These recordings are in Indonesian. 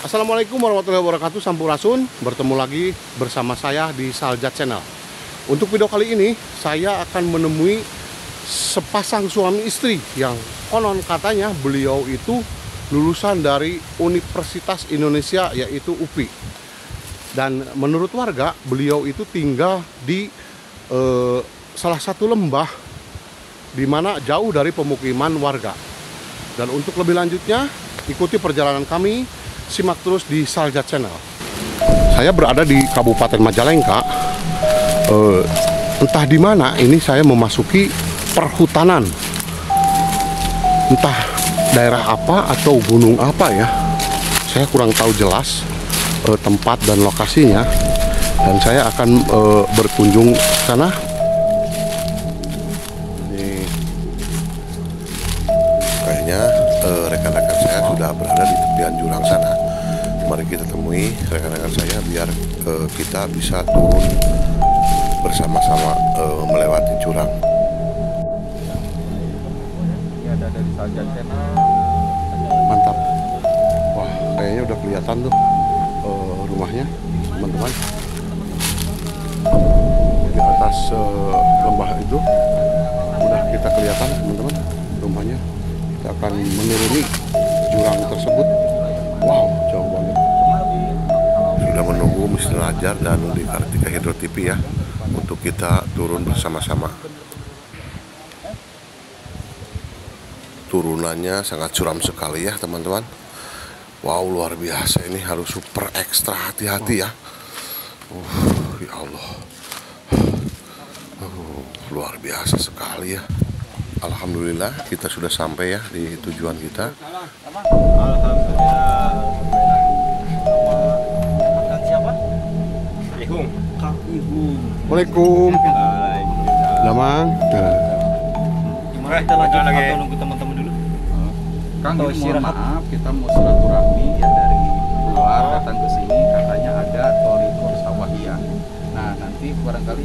Assalamualaikum warahmatullahi wabarakatuh. Sampurasun, bertemu lagi bersama saya di Saljat Channel. Untuk video kali ini saya akan menemui sepasang suami istri yang konon katanya beliau itu lulusan dari Universitas Indonesia, yaitu UPI. Dan menurut warga beliau itu tinggal di salah satu lembah di mana jauh dari pemukiman warga. Dan untuk lebih lanjutnya ikuti perjalanan kami, simak terus di Saljat Channel. Saya berada di Kabupaten Majalengka. Entah di mana ini saya memasuki perhutanan. Entah daerah apa atau gunung apa ya. Saya kurang tahu jelas tempat dan lokasinya. Dan saya akan berkunjung ke sana. Ini kayaknya rekan-rekan saya sudah berada di tepian jurang sana. Mari kita temui rekan-rekan saya biar kita bisa turun bersama-sama melewati jurang. Ini ada dari Saljat Channel. Mantap. Wah, kayaknya udah kelihatan tuh rumahnya, teman-teman. Di atas lembah itu udah kita kelihatan, teman-teman, rumahnya. Kita akan menuruni jurang tersebut. Wow, jauh banget. Sudah menunggu Mr. Najar dan di Kartika Hydro TV ya, untuk kita turun bersama-sama. Turunannya sangat curam sekali ya, teman-teman. Wow, luar biasa. Ini harus super ekstra hati-hati ya. Ya Allah. Luar biasa sekali ya. Alhamdulillah kita sudah sampai ya di tujuan kita. Alhamdulillah. Kang siapa? Ihung. Kang Ihung. Assalamualaikum. Waalaikumsalam. Damang. Gimana kita lanjut atau nunggu teman-teman dulu? Kang, ini mohon maaf, kita mau silaturahmi ya dari luar datang ke sini, katanya ada Thoriko Sawahiyah. Nah, nanti barangkali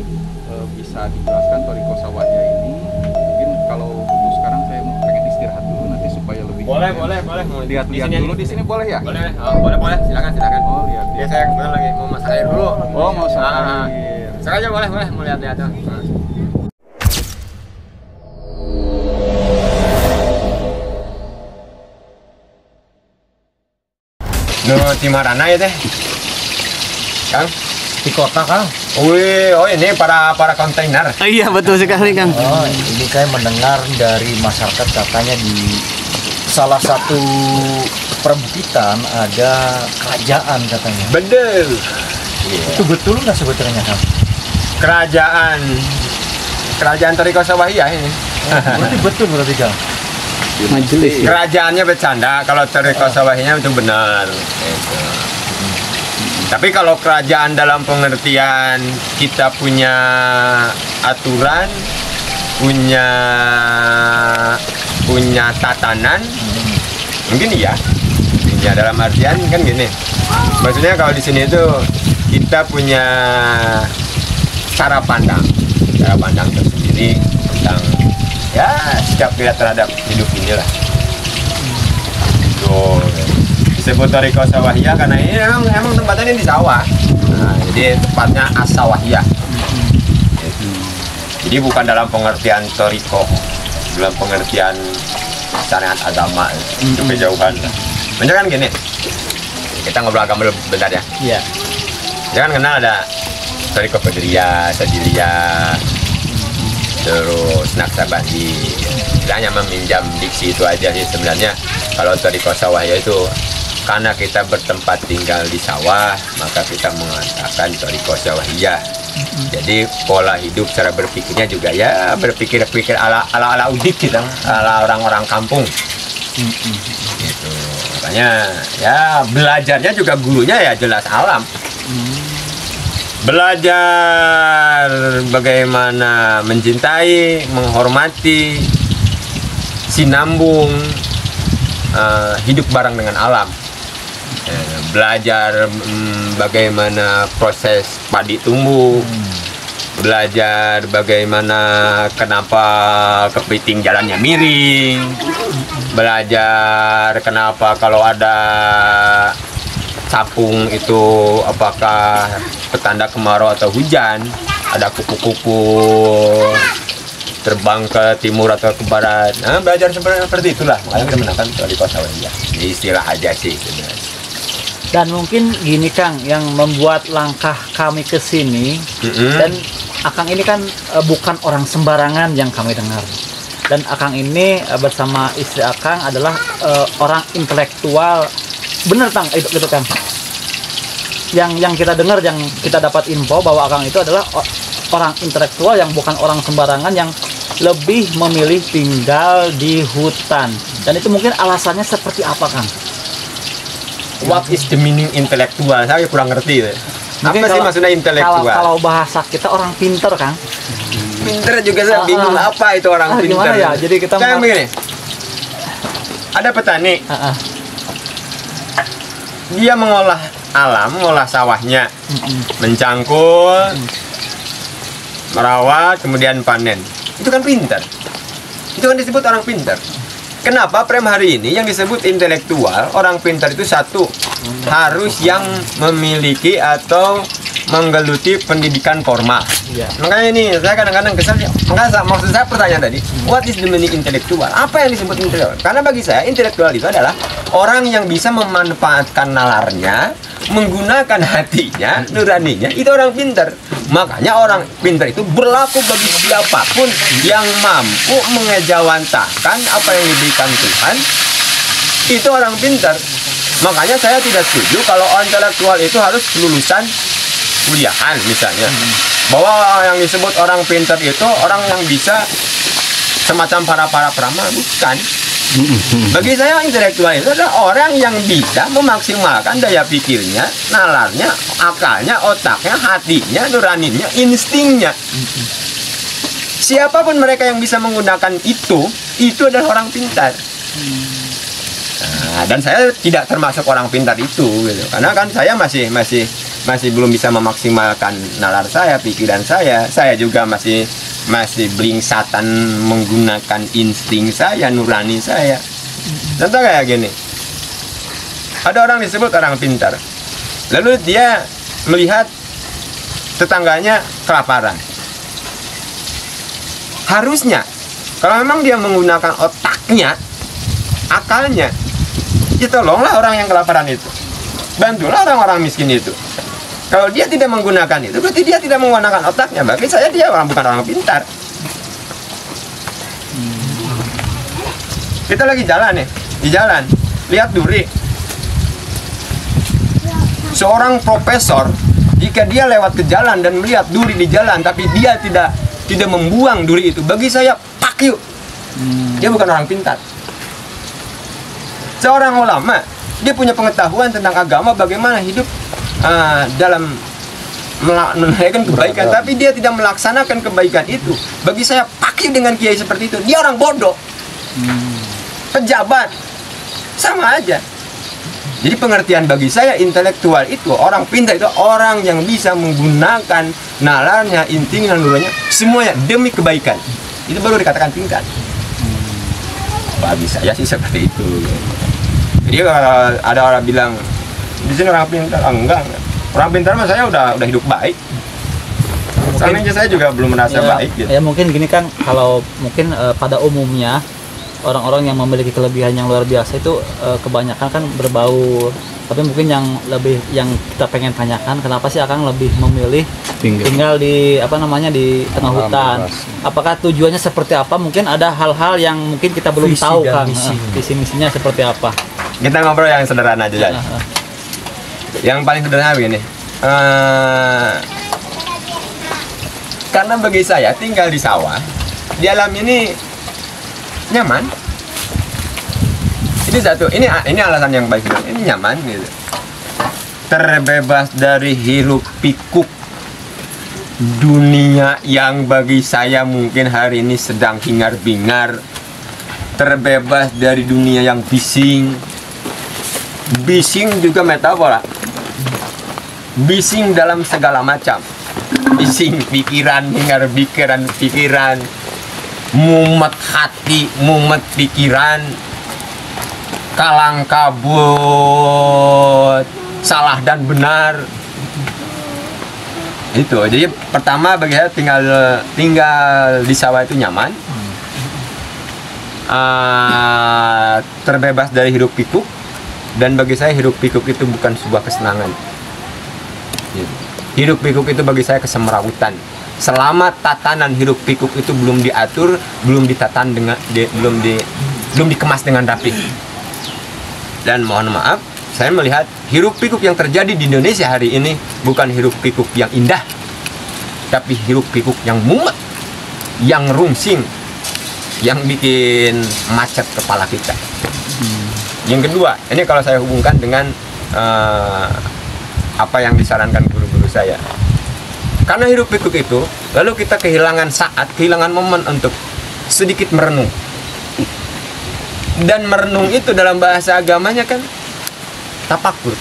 bisa dijelaskan Thoriko Sawahiyah ini. Mungkin kalau untuk sekarang saya mau pengen istirahat dulu nanti supaya lebih Boleh. mau lihat-lihat dulu di sini boleh ya? Boleh. Boleh. Silakan. Oh, lihat. Ya saya kebetulan lagi mau masak air dulu. Oh, mau sama air. Sengaja boleh. Mau lihat-lihat tuh. Di mana ya teh? Kang? Di kota, Kang. Oh ini para kontainer. Iya betul sekali Kang. Oh, ini saya mendengar dari masyarakat katanya di salah satu perbukitan ada kerajaan katanya. Bener. Itu betul nggak sebetulnya Kang? Kerajaan Thoriko Sawahiyah ini. Berarti betul berarti Kang. Majelis. Kerajaannya bercanda, kalau Thoriko Sawahiyah itu benar. Gitu. Tapi kalau kerajaan dalam pengertian kita punya aturan, punya tatanan, mungkin iya. Ya dalam artian kan gini. Maksudnya kalau di sini itu kita punya cara pandang tersendiri tentang ya sikap kita terhadap hidup inilah. Tuh. Disebut Thoriko Sawahiyah karena ini emang tempatnya di sawah. Nah, jadi tempatnya As-Sawahiyah. Jadi bukan dalam pengertian Thoriko, dalam pengertian syariat agama itu kejauhan. Misalkan gini, kita ngobrol agama dulu bentar ya. Iya. Jangan kenal ada Thoriko Pedriya, Sadilia, terus Naksabandi. Kita hanya meminjam diksi itu aja sih sebenarnya. Kalau Thoriko Sawahiyah itu karena kita bertempat tinggal di sawah, maka kita mengatakan Thoriko Sawahiyah. Jadi pola hidup, cara berpikirnya juga ya berpikir ala udik kita, ala orang-orang kampung. Gitu. Makanya ya belajarnya juga gurunya ya jelas alam. Belajar bagaimana mencintai, menghormati, sinambung, hidup bareng dengan alam. Belajar bagaimana proses padi tumbuh, belajar bagaimana kenapa kepiting jalannya miring, belajar kenapa kalau ada apung itu apakah petanda kemarau atau hujan, ada kupu-kupu terbang ke timur atau ke barat. Nah, belajar seperti itulah, makanya kita menangkan Toriko Sawahiyah. Ini istilah aja sih sebenarnya. Dan mungkin gini Kang, yang membuat langkah kami ke sini, dan Akang ini kan bukan orang sembarangan yang kami dengar. Dan Akang ini bersama istri Akang adalah orang intelektual. Bener Kang, itu Kang. Yang kita dengar, yang kita dapat info bahwa Akang itu adalah orang intelektual yang bukan orang sembarangan, yang lebih memilih tinggal di hutan. Dan itu mungkin alasannya seperti apa Kang? What is the meaning intelektual? Saya kurang ngerti. Apa sih maksudnya intelektual? Kalau bahasa kita orang pinter Kang. Pinter juga saya bingung apa itu orang pinter. Gimana ya? Jadi kita kayak begini. Ada petani. Dia mengolah alam, mengolah sawahnya, mencangkul, merawat, kemudian panen. Itu kan pinter. Itu kan disebut orang pinter. Kenapa prem hari ini yang disebut intelektual, orang pintar itu satu, harus yang memiliki atau menggeluti pendidikan formal. Makanya ini saya kadang-kadang kesal. Makanya maksud saya pertanyaan tadi, what is the meaning intelektual? Apa yang disebut intelektual? Karena bagi saya intelektual itu adalah orang yang bisa memanfaatkan nalarnya, menggunakan hatinya, nuraninya, itu orang pintar. Makanya orang pintar itu berlaku bagi siapapun yang mampu mengejawantahkan apa yang diberikan Tuhan. Itu orang pintar. Makanya saya tidak setuju kalau intelektual itu harus lulusan kuliahan misalnya. Bahwa yang disebut orang pintar itu orang yang bisa semacam para peramal, bukan. Bagi saya intelektual itu adalah orang yang bisa memaksimalkan daya pikirnya, nalarnya, akalnya, otaknya, hatinya, nuraninya, instingnya. Siapapun mereka yang bisa menggunakan itu adalah orang pintar. Nah, dan saya tidak termasuk orang pintar itu, gitu. Karena kan saya masih belum bisa memaksimalkan nalar saya, pikiran saya. Saya juga masih blingsatan menggunakan insting saya, nurani saya. Contoh kayak gini, ada orang disebut orang pintar, lalu dia melihat tetangganya kelaparan. Harusnya kalau memang dia menggunakan otaknya, akalnya, ya tolonglah orang yang kelaparan itu, bantulah orang-orang miskin itu. Kalau dia tidak menggunakan itu, berarti dia tidak menggunakan otaknya. Bagi saya dia bukan orang pintar. Kita lagi jalan nih, di jalan, lihat duri. Seorang profesor, jika dia lewat ke jalan dan melihat duri di jalan, tapi dia tidak membuang duri itu, bagi saya pak yuk. Dia bukan orang pintar. Seorang ulama, dia punya pengetahuan tentang agama, bagaimana hidup dalam menunaikan kebaikan, tapi dia tidak melaksanakan kebaikan itu. Bagi saya pakai dengan kiai seperti itu, dia orang bodoh. Pejabat sama aja. Jadi pengertian bagi saya intelektual itu, orang pintar itu orang yang bisa menggunakan nalarnya, instingnya, nuraninya, semuanya demi kebaikan. Itu baru dikatakan pintar. Bagi saya sih seperti itu. Jadi kalau ada orang bilang di sini orang pintar, enggak. Orang pintar mah saya udah hidup baik. Soalnya saya juga belum merasa baik. Gitu. Ya mungkin gini Kang, kalau mungkin pada umumnya orang-orang yang memiliki kelebihan yang luar biasa itu kebanyakan kan berbau. Tapi mungkin yang kita pengen tanyakan, kenapa sih Akang lebih memilih tinggal di di tengah hutan? Apakah tujuannya seperti apa? Mungkin ada hal-hal yang mungkin kita belum tahu Kang. Visi misinya seperti apa? Kita ngobrol yang sederhana aja. Yang paling sederhana begini. Karena bagi saya tinggal di sawah, di alam ini nyaman. Ini satu, ini alasan yang baik. Ini nyaman gitu. Terbebas dari hiruk pikuk dunia yang bagi saya mungkin hari ini sedang hingar-bingar. Terbebas dari dunia yang bising. Bising juga metafora. Bising dalam segala macam. Bising pikiran, hingar-bingaran pikiran, mumet hati, mumet pikiran, kalang kabut, salah dan benar. Itu. Jadi pertama bagi saya tinggal di sawah itu nyaman. Terbebas dari hiruk pikuk, dan bagi saya hiruk pikuk itu bukan sebuah kesenangan. Hiruk pikuk itu bagi saya kesemrawutan. Selama tatanan hiruk pikuk itu belum diatur, belum ditatan dengan belum dikemas dengan rapi. Dan mohon maaf, saya melihat hiruk pikuk yang terjadi di Indonesia hari ini bukan hiruk pikuk yang indah, tapi hiruk pikuk yang mumet, yang rungsing, yang bikin macet kepala kita. Yang kedua, ini kalau saya hubungkan dengan apa yang disarankan guru-guru saya. Karena hiruk pikuk itu, lalu kita kehilangan saat, kehilangan momen untuk sedikit merenung. Dan merenung itu dalam bahasa agamanya kan tapakur.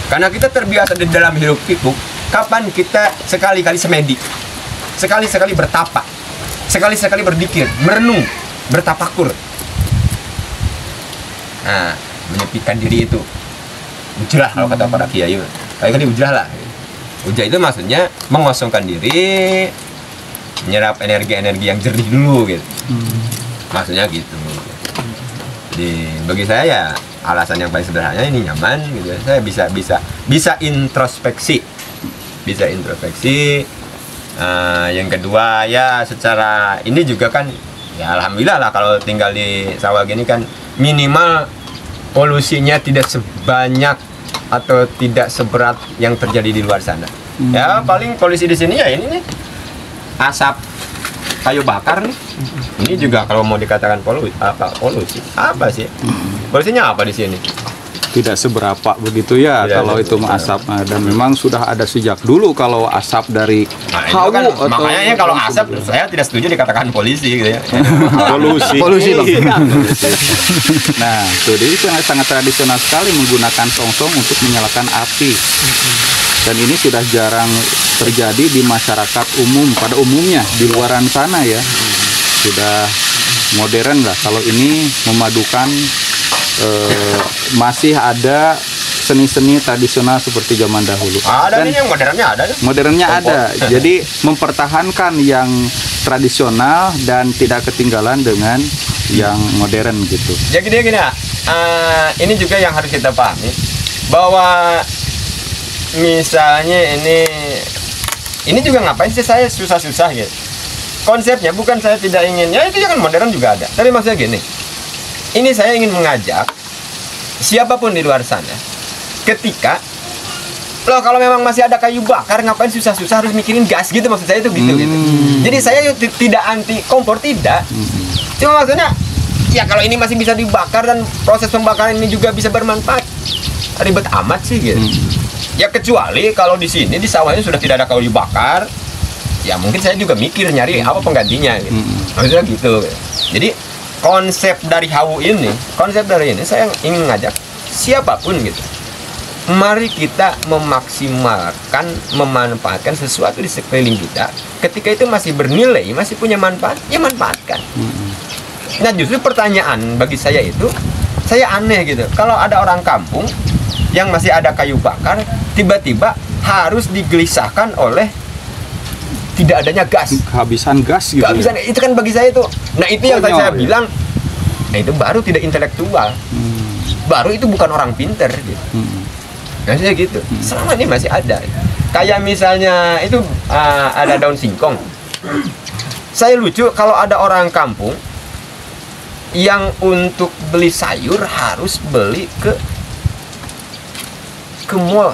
Karena kita terbiasa di dalam hiruk pikuk, kapan kita sekali-kali semedi, sekali-sekali bertapa, sekali-sekali berzikir, merenung, bertapakur. Nah, menyepikan diri itu ujrah kalau kata para kiai. Kali-kali ujrah lah. Ujrah itu maksudnya mengosongkan diri, menyerap energi-energi yang jernih dulu gitu. Maksudnya gitu. Jadi bagi saya ya alasan yang paling sederhana ini nyaman gitu. Saya bisa introspeksi. Bisa introspeksi. Yang kedua ya secara ini juga kan ya alhamdulillah lah kalau tinggal di sawah gini kan minimal polusinya tidak sebanyak atau tidak seberat yang terjadi di luar sana. Ya paling polusi di sini ya ini nih asap kayu bakar nih. Ini juga kalau mau dikatakan polusi apa sih? Polusinya apa di sini? Tidak seberapa begitu ya Tidak kalau itu asap. Dan memang sudah ada sejak dulu kalau asap dari hawu kan, atau makanya kalau asap saya tidak setuju dikatakan polisi gitu ya. polusi Bang. Nah, itu dia sangat tradisional sekali menggunakan songsong untuk menyalakan api. Dan ini sudah jarang terjadi di masyarakat umum pada umumnya di luaran sana ya. Sudah modern lah. Kalau ini memadukan masih ada seni-seni tradisional seperti zaman dahulu. Ada nih yang modernnya ada. Modernnya ada. Jadi mempertahankan yang tradisional dan tidak ketinggalan dengan yang modern gitu. Jadi gini ya, ini juga yang harus kita pahami bahwa misalnya ini juga ngapain sih saya susah-susah gitu. Konsepnya bukan saya tidak ingin, ya itu kan modern juga ada. Tapi maksudnya gini, ini saya ingin mengajak siapapun di luar sana, ketika loh kalau memang masih ada kayu bakar ngapain susah-susah harus mikirin gas gitu, maksud saya itu gitu. Jadi saya tidak anti kompor, tidak. Cuma maksudnya ya kalau ini masih bisa dibakar dan proses pembakaran ini juga bisa bermanfaat, ribet amat sih gitu. Ya kecuali kalau di sini di sawahnya sudah tidak ada kayu bakar, ya mungkin saya juga mikir nyari apa penggantinya gitu. Maksudnya gitu. Jadi konsep dari hawu ini, saya ingin mengajak siapapun gitu. Mari kita memaksimalkan, memanfaatkan sesuatu di sekeliling kita. Ketika itu masih bernilai, masih punya manfaat, ya manfaatkan. Nah justru pertanyaan bagi saya itu, saya aneh gitu. Kalau ada orang kampung yang masih ada kayu bakar, tiba-tiba harus digelisahkan oleh tidak adanya gas, kehabisan gas gitu. Kehabisan, itu kan bagi saya itu. Nah itu yang saya bilang, nah itu baru tidak intelektual, baru itu bukan orang pinter gitu. Maksudnya gitu. Selama ini masih ada. Kayak misalnya itu ada daun singkong. Saya lucu kalau ada orang kampung yang untuk beli sayur harus beli ke mall.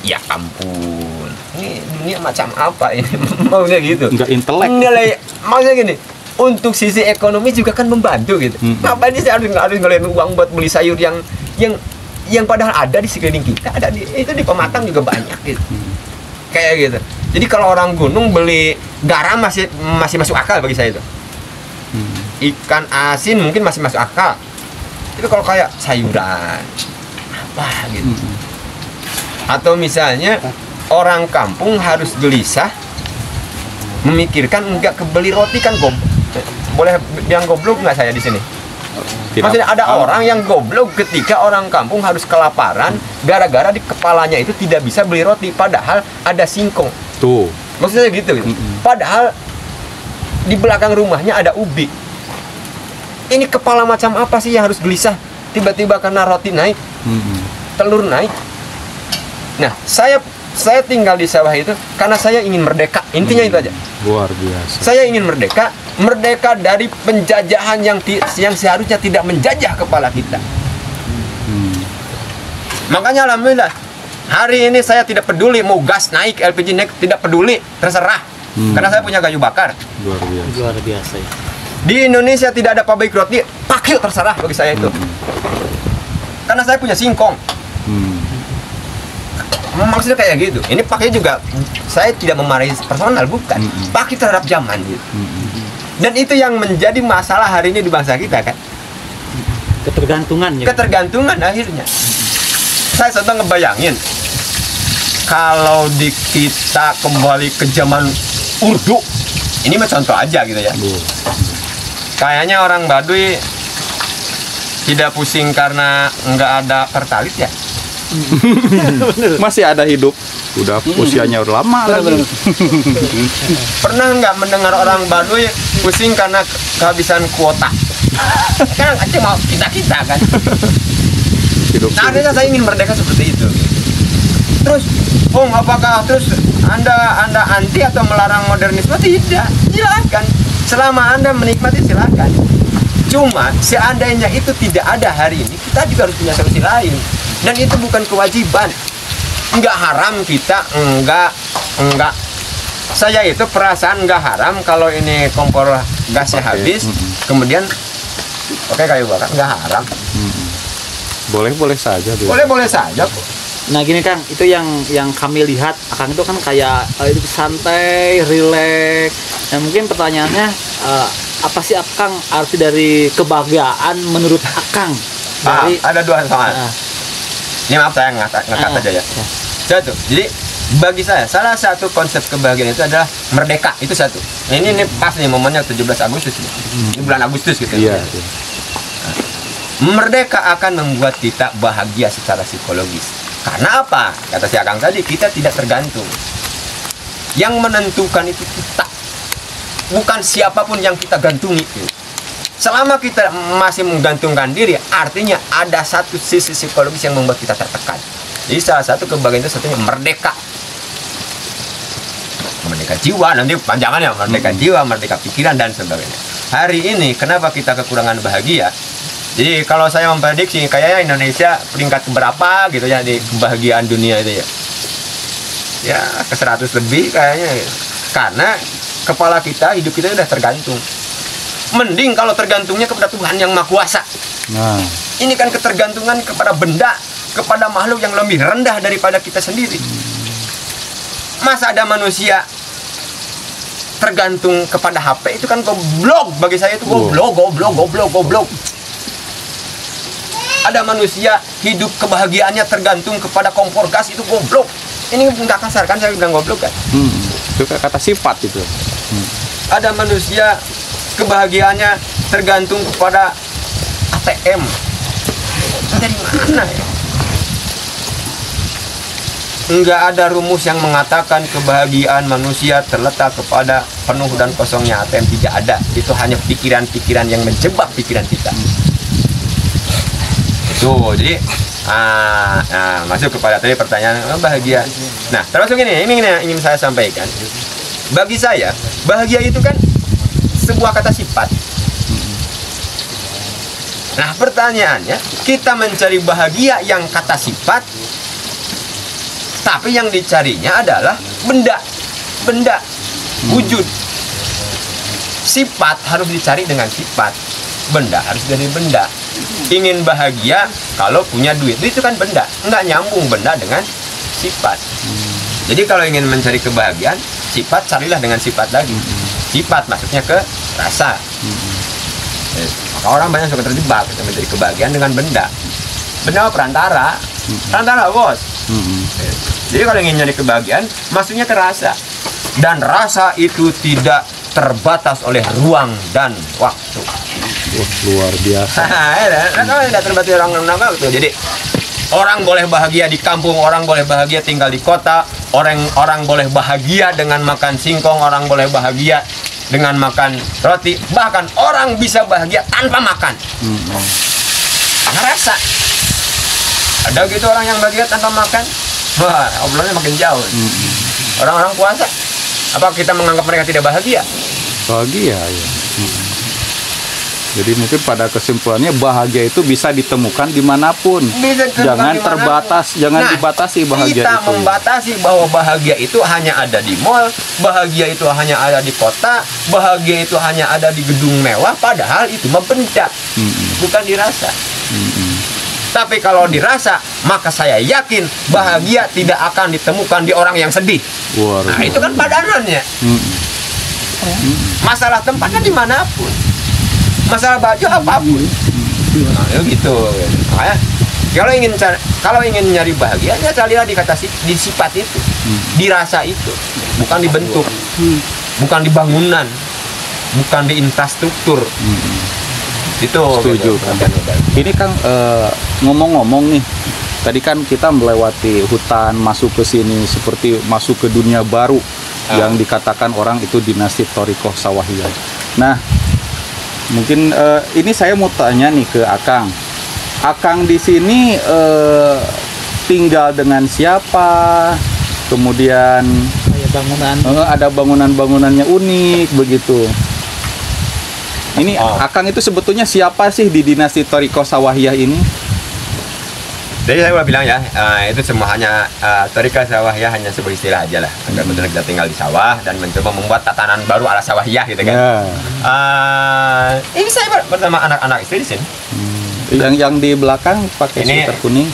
Ya ampun, ini dunia macam apa ini? Maunya gitu. Enggak intelek. Nilai, maksudnya gini, untuk sisi ekonomi juga kan membantu gitu. Ngapain sih harus ngelain uang buat beli sayur yang padahal ada di sekeliling kita, itu di Pematang juga banyak gitu. Kayak gitu. Jadi kalau orang gunung beli garam masih masuk akal bagi saya itu. Ikan asin mungkin masih masuk akal. Itu kalau kayak sayuran apa gitu. Atau misalnya orang kampung harus gelisah memikirkan enggak kebeli roti kan boleh bilang goblok nggak saya di sini? Maksudnya ada orang yang goblok ketika orang kampung harus kelaparan gara-gara di kepalanya itu tidak bisa beli roti, padahal ada singkong. Tuh. Maksudnya gitu. Padahal di belakang rumahnya ada ubi. Ini kepala macam apa sih yang harus gelisah tiba-tiba karena roti naik, telur naik. Nah, saya tinggal di sawah itu karena saya ingin merdeka. Intinya itu aja. Luar biasa. Saya ingin merdeka dari penjajahan yang seharusnya tidak menjajah kepala kita. Makanya alhamdulillah hari ini saya tidak peduli mau gas naik, LPG naik, tidak peduli, terserah. Karena saya punya kayu bakar. Luar biasa ya. Di Indonesia tidak ada pabrik roti, pakai terserah bagi saya itu. Karena saya punya singkong. Maksudnya kayak gitu. Ini pakai juga, saya tidak memarahi personal, bukan. Pakai terhadap zaman gitu. Dan itu yang menjadi masalah hari ini di bangsa kita kan. Ketergantungan ya. Ketergantungan akhirnya. Saya sedang ngebayangin kalau kita kembali ke zaman Urdu. Ini mah contoh aja gitu ya. Kayaknya orang Baduy tidak pusing karena nggak ada pertalit ya. Masih ada hidup. Udah usianya udah lama lagi. Pernah nggak mendengar orang Baduy pusing karena kehabisan kuota? Kan itu mau kita kan. Nah, akhirnya saya ingin merdeka seperti itu. Terus, apakah terus Anda anti atau melarang modernisme? Tidak, silakan. Selama Anda menikmati silakan. Cuma seandainya itu tidak ada hari ini, kita juga harus punya solusi lain. Dan itu bukan kewajiban. Enggak haram kita, enggak. Saya itu perasaan enggak haram kalau ini kompor gasnya habis, kemudian pakai kayu bakar, enggak haram. Boleh saja. Boleh saja kok. Nah gini Kang, itu yang kami lihat, Akang itu kan kayak hidup santai, rileks. Dan mungkin pertanyaannya, apa sih Akang arti dari kebahagiaan menurut Akang? Ada dua soal. Ini maaf saya ngekat aja ya. Satu, jadi bagi saya salah satu konsep kebahagiaan itu adalah merdeka, itu satu. Ini pas nih momennya 17 Agustus. Ini bulan Agustus gitu. Iya. Merdeka akan membuat kita bahagia secara psikologis. Karena apa? Kata si Akang tadi, kita tidak tergantung. Yang menentukan itu kita, bukan siapapun yang kita gantungi. Selama kita masih menggantungkan diri, artinya ada satu sisi psikologis yang membuat kita tertekan. Jadi salah satu kebahagiaan itu satunya merdeka. Merdeka jiwa, nanti panjangannya merdeka jiwa, merdeka pikiran dan sebagainya. Hari ini kenapa kita kekurangan bahagia? Jadi kalau saya memprediksi kayaknya Indonesia peringkat berapa gitu ya di kebahagiaan dunia itu ya. Ya ke 100 lebih kayaknya ya. Karena kepala kita, hidup kita udah tergantung. Mending kalau tergantungnya kepada Tuhan yang Maha Kuasa. Nah, ini kan ketergantungan kepada benda, kepada makhluk yang lebih rendah daripada kita sendiri. Masa ada manusia tergantung kepada HP, itu kan goblok. Bagi saya itu goblok. Ada manusia hidup kebahagiaannya tergantung kepada kompor gas, itu goblok. Ini nggak kasar kan saya bilang goblok kan? Itu kata sifat itu. Ada manusia kebahagiaannya tergantung kepada ATM. Dari mana ya? Enggak ada rumus yang mengatakan kebahagiaan manusia terletak kepada penuh dan kosongnya ATM. Tidak ada. Itu hanya pikiran-pikiran yang menjebak pikiran kita. Tuh, jadi masuk kepada tadi pertanyaan bahagia. Nah, termasuk ini yang ingin saya sampaikan. Bagi saya, bahagia itu kan sebuah kata sifat. Nah, pertanyaannya, kita mencari bahagia yang kata sifat, tapi yang dicarinya adalah benda, wujud. Sifat harus dicari dengan sifat, benda harus dari benda. Ingin bahagia kalau punya duit itu kan benda, nggak nyambung benda dengan sifat. Jadi kalau ingin mencari kebahagiaan, sifat carilah dengan sifat lagi. Sifat maksudnya ke rasa. Maka orang banyak suka terjebak mencari kebahagiaan dengan benda. Benda perantara bos. Jadi kalau ingin nyari kebahagiaan, maksudnya ke rasa. Dan rasa itu tidak terbatas oleh ruang dan waktu. Wah, luar biasa. Tidak terbati orang tuh. Jadi orang boleh bahagia di kampung, orang boleh bahagia tinggal di kota, orang boleh bahagia dengan makan singkong, orang boleh bahagia dengan makan roti, bahkan orang bisa bahagia tanpa makan. Ngerasa ada gitu orang yang bahagia tanpa makan, wah obrolannya makin jauh. Orang-orang puasa, apa kita menganggap mereka tidak bahagia? Bahagia ya. Jadi mungkin pada kesimpulannya bahagia itu bisa ditemukan dimanapun. Jangan terbatas, jangan dibatasi bahagia kita itu. Membatasi bahwa bahagia itu hanya ada di mall, bahagia itu hanya ada di kota, bahagia itu hanya ada di gedung mewah, padahal itu mah benda, bukan dirasa. Tapi kalau dirasa, maka saya yakin bahagia tidak akan ditemukan di orang yang sedih. Nah itu kan padanannya. Masalah tempatnya dimanapun, masalah baju apapun. Nah, gitu. Makanya kalau ingin nyari bahagia, ya carilah di sifat itu, dirasa itu, bukan di bentuk, bukan di bangunan, bukan di infrastruktur. Itu setuju kan. Ini Kang, ngomong-ngomong nih, tadi kan kita melewati hutan, masuk ke sini seperti masuk ke dunia baru yang dikatakan orang itu dinasti Thorikoh Sawahiyah. Nah, mungkin ini saya mau tanya nih ke Akang. Akang di sini tinggal dengan siapa? Kemudian ada bangunan-bangunannya unik begitu. Ini Akang itu sebetulnya siapa sih di dinasti Thorikoh Sawahiyah ini? Jadi saya udah bilang ya, itu semua hanya Thorikoh Sawahiyah hanya sebuah istilah aja lah. Kebetulan kita tinggal di sawah dan mencoba membuat tatanan baru ala Sawahiyah gitu kan. Ini saya bersama anak-anak istri di sini. Yang di belakang pakai sweater kuning.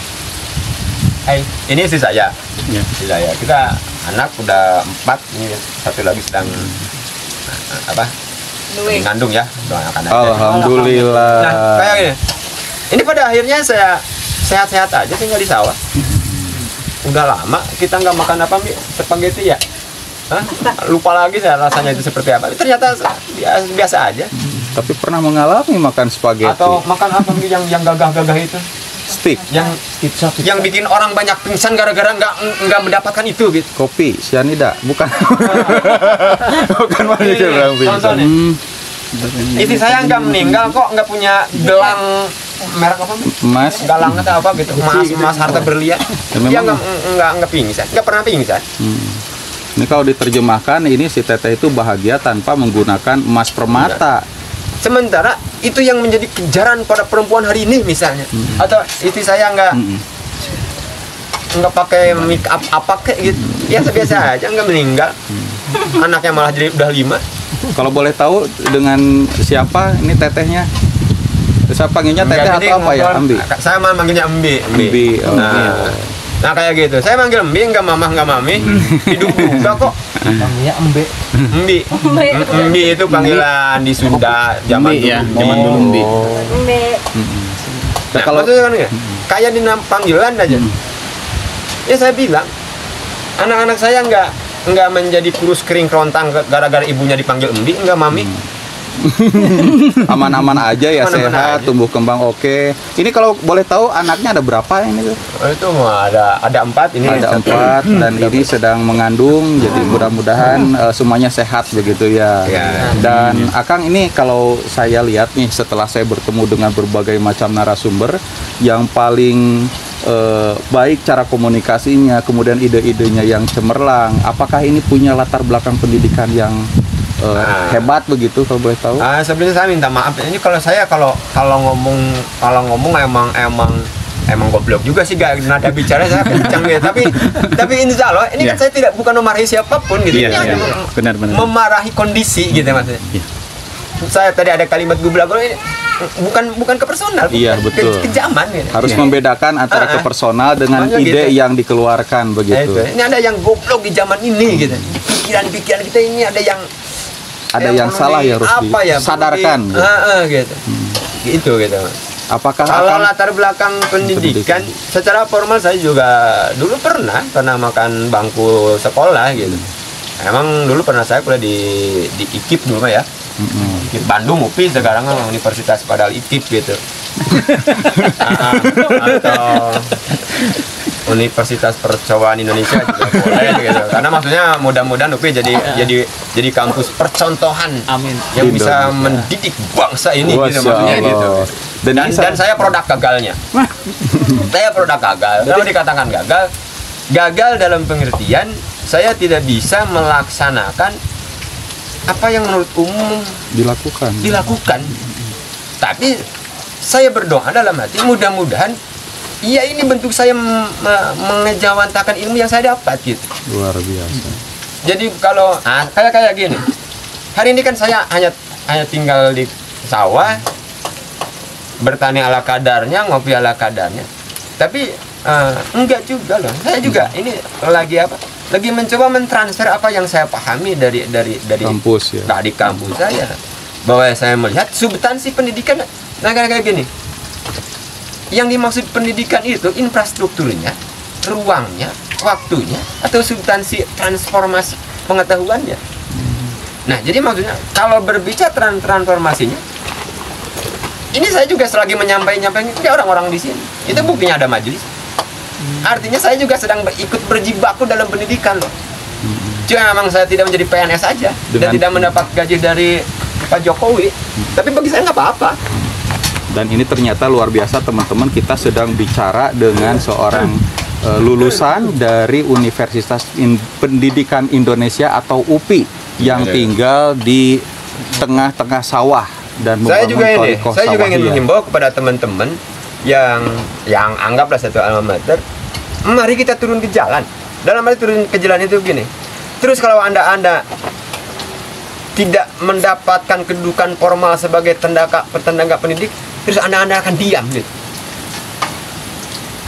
Ini istri saya. Istri saya. Kita anak udah 4, ini satu lagi sedang mengandung ya. Alhamdulillah. Nah, kayak gini. Ini pada akhirnya saya sehat-sehat aja tinggal di sawah. Udah lama kita nggak makan spaghetti ya. Lupa lagi saya rasanya itu seperti apa. Ternyata biasa aja. Tapi pernah mengalami makan spaghetti atau makan apa yang gagah-gagah itu? Stick. Yang bikin orang banyak pingsan gara-gara nggak mendapatkan itu gitu. Kopi, cyanida, bukan. Bukan banyak orang pingsan. Istri saya nggak meninggal kok, nggak punya gelang merek apa? Emas. Galang atau apa gitu? Emas harta berlian. Dia nggak pingsan, nggak pernah pingsan. Ini kalau diterjemahkan, ini si Teteh itu bahagia tanpa menggunakan emas permata. Sementara itu yang menjadi kejaran pada perempuan hari ini misalnya. Atau istri saya nggak pakai make up apa kayak gitu. Ya biasa aja, nggak meninggal. Anaknya malah jadi udah 5. Kalau boleh tahu dengan siapa ini tetehnya? Saya panggilnya teteh atau apa ya? Ambi. Saya manggilnya Embi. Nah kayak gitu. Saya manggil Embi, nggak mamah nggak mami. Hidup juga kok. Panggilnya Embe. Embi itu panggilan di Sunda zaman dulu. Zaman dulu Embi. Nah, kalau itu kan kayak di panggilan aja. Ya saya bilang, anak-anak saya nggak menjadi kurus kering kerontang gara-gara ibunya dipanggil Embi, nggak mami. Aman-aman aja ya, sehat, tumbuh kembang oke. Ini kalau boleh tahu anaknya ada berapa ini tuh? Itu ada 4 ini. Ada 4 dan ini sedang mengandung, jadi mudah-mudahan semuanya sehat begitu ya. Dan Akang ini kalau saya lihat nih setelah saya bertemu dengan berbagai macam narasumber, yang paling baik cara komunikasinya, kemudian ide-idenya yang cemerlang. Apakah ini punya latar belakang pendidikan yang hebat begitu kalau boleh tahu? Sebenarnya saya minta maaf. Ini kalau saya kalau ngomong emang goblok juga sih, gak nada bicara saya kencang gitu. Tapi insya Allah ini kan saya tidak bukan memarahi siapapun gitu. Ini hanya memarahi kondisi gitu maksudnya. Saya tadi ada kalimat goblok ini bukan ke personal, betul. Ke zaman gitu. Harus membedakan antara ke personal dengan ide gitu yang dikeluarkan begitu. Ini ada yang goblok di zaman ini gitu. Pikiran kita ini ada yang salah ya, harus disadarkan gitu. Gitu. Apakah kalau latar belakang pendidikan secara formal saya juga dulu pernah makan bangku sekolah gitu. Emang dulu pernah saya kuliah di IKIP dulu ya. Di Bandung UPI sekarang Universitas Padahal IKIP gitu. Atau Universitas Percobaan Indonesia juga boleh gitu. Karena maksudnya mudah-mudahan UPI jadi kampus percontohan. Amin. Yang bisa mendidik bangsa ini gitu maksudnya gitu. Dan saya produk gagalnya. Saya produk gagal. Kalau dikatakan gagal, gagal dalam pengertian saya tidak bisa melaksanakan apa yang menurut umum dilakukan. Tapi saya berdoa dalam hati mudah-mudahan iya ini bentuk saya mengejawantakan ilmu yang saya dapat gitu. Luar biasa. Jadi kalau kayak gini. Hari ini kan saya hanya tinggal di sawah, bertani ala kadarnya, ngopi ala kadarnya. Tapi enggak juga loh. Saya juga ini lagi mencoba mentransfer apa yang saya pahami dari Kampus ya. Di kampus saya. Bahwa saya melihat substansi pendidikan kayak gini. Yang dimaksud pendidikan itu infrastrukturnya, ruangnya, waktunya, atau substansi transformasi pengetahuannya. Nah, jadi maksudnya kalau berbicara transformasinya, ini saya juga selagi menyampaikan ke orang-orang di sini. Itu buktinya ada majelis. Artinya saya juga sedang ikut berjibaku dalam pendidikan loh. Cuma memang saya tidak menjadi PNS saja dan tidak mendapat gaji dari Pak Jokowi. Tapi bagi saya nggak apa-apa. Dan ini ternyata luar biasa teman-teman, kita sedang bicara dengan seorang lulusan dari Universitas Pendidikan Indonesia atau UPI yang tinggal di tengah-tengah sawah dan saya juga ingin menghimbau kepada teman-teman yang anggaplah satu alma mater, mari kita turun ke jalan. Dalam arti turun ke jalan itu begini. Terus kalau anda tidak mendapatkan kedudukan formal sebagai tenaga pendidik, terus anda akan diam gitu.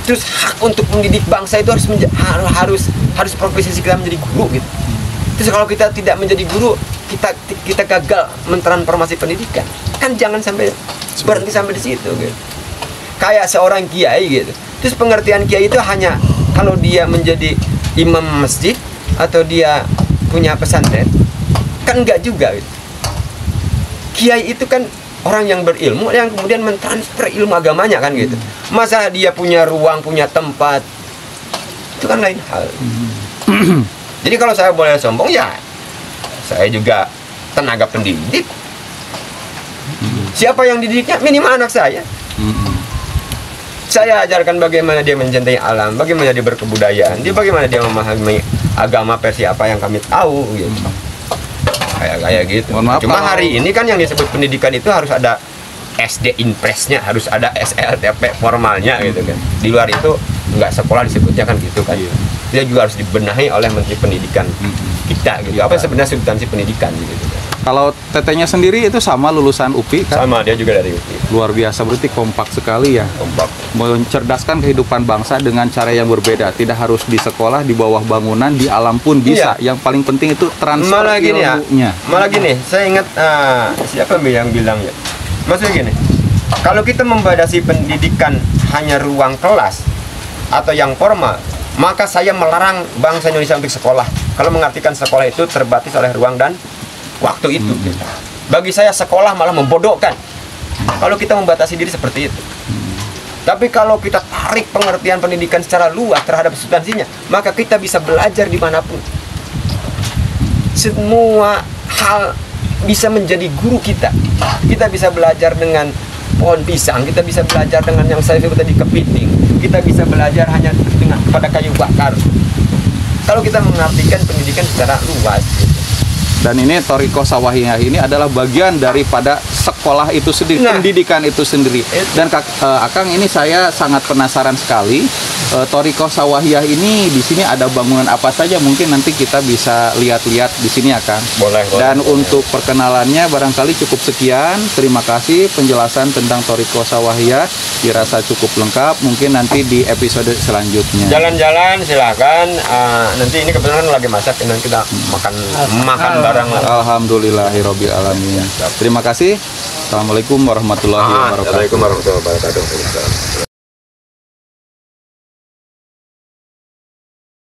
Terus hak untuk mendidik bangsa itu harus profesi kita menjadi guru gitu. Terus kalau kita tidak menjadi guru, kita gagal mentransformasi pendidikan. Kan jangan sampai berhenti sampai di situ gitu. Kayak seorang kiai gitu. Terus pengertian kiai itu hanya kalau dia menjadi imam masjid atau dia punya pesantren, kan enggak juga gitu. Kiai itu kan orang yang berilmu yang kemudian mentransfer ilmu agamanya kan gitu. Masa dia punya ruang, punya tempat, itu kan lain hal. Jadi kalau saya boleh sombong ya, saya juga tenaga pendidik. Siapa yang dididiknya? Minimal anak saya. Saya ajarkan bagaimana dia mencintai alam, bagaimana dia berkebudayaan, bagaimana dia memahami agama versi apa yang kami tahu gitu. Kayak gitu. Cuma hari ini kan yang disebut pendidikan itu harus ada SD Impresnya, harus ada SLTP formalnya gitu kan. Di luar itu nggak sekolah disebutnya kan gitu kan. Dia juga harus dibenahi oleh Menteri Pendidikan kita gitu. Apa sebenarnya substansi pendidikan gitu. Kalau tetenya sendiri itu sama lulusan UPI kan? Sama, dia juga dari UPI. Luar biasa, berarti kompak sekali ya. Kompak. Mencerdaskan kehidupan bangsa dengan cara yang berbeda. Tidak harus di sekolah, di bawah bangunan, di alam pun bisa. Yang paling penting itu transfer ilmunya. Malah gini, saya ingat siapa yang bilang ya. Maksudnya gini, kalau kita membatasi pendidikan hanya ruang kelas atau yang formal, maka saya melarang bangsa Indonesia untuk sekolah. Kalau mengartikan sekolah itu terbatas oleh ruang dan waktu itu. Bagi saya sekolah malah membodohkan kalau kita membatasi diri seperti itu. Tapi kalau kita tarik pengertian pendidikan secara luas terhadap substansinya, maka kita bisa belajar dimanapun. Semua hal bisa menjadi guru kita. Kita bisa belajar dengan pohon pisang, kita bisa belajar dengan yang saya sebut tadi kepiting, kita bisa belajar hanya dengan pada kayu bakar. Kalau kita mengartikan pendidikan secara luas gitu. Dan ini Thoriko Sawahiyah ini adalah bagian daripada sekolah itu sendiri, pendidikan itu sendiri. Dan Akang, ini saya sangat penasaran sekali. Thoriko Sawahiyah ini di sini ada bangunan apa saja? Mungkin nanti kita bisa lihat-lihat di sini, Akang. Boleh. Dan untuk perkenalannya barangkali cukup sekian. Terima kasih penjelasan tentang Thoriko Sawahiyah. Dirasa cukup lengkap. Mungkin nanti di episode selanjutnya. Jalan-jalan silakan. Nanti ini kebetulan lagi masak, dan kita makan bareng. Alhamdulillahirabbil alamin. Terima kasih. Assalamualaikum warahmatullahi wabarakatuh. Waalaikumsalam warahmatullahi wabarakatuh.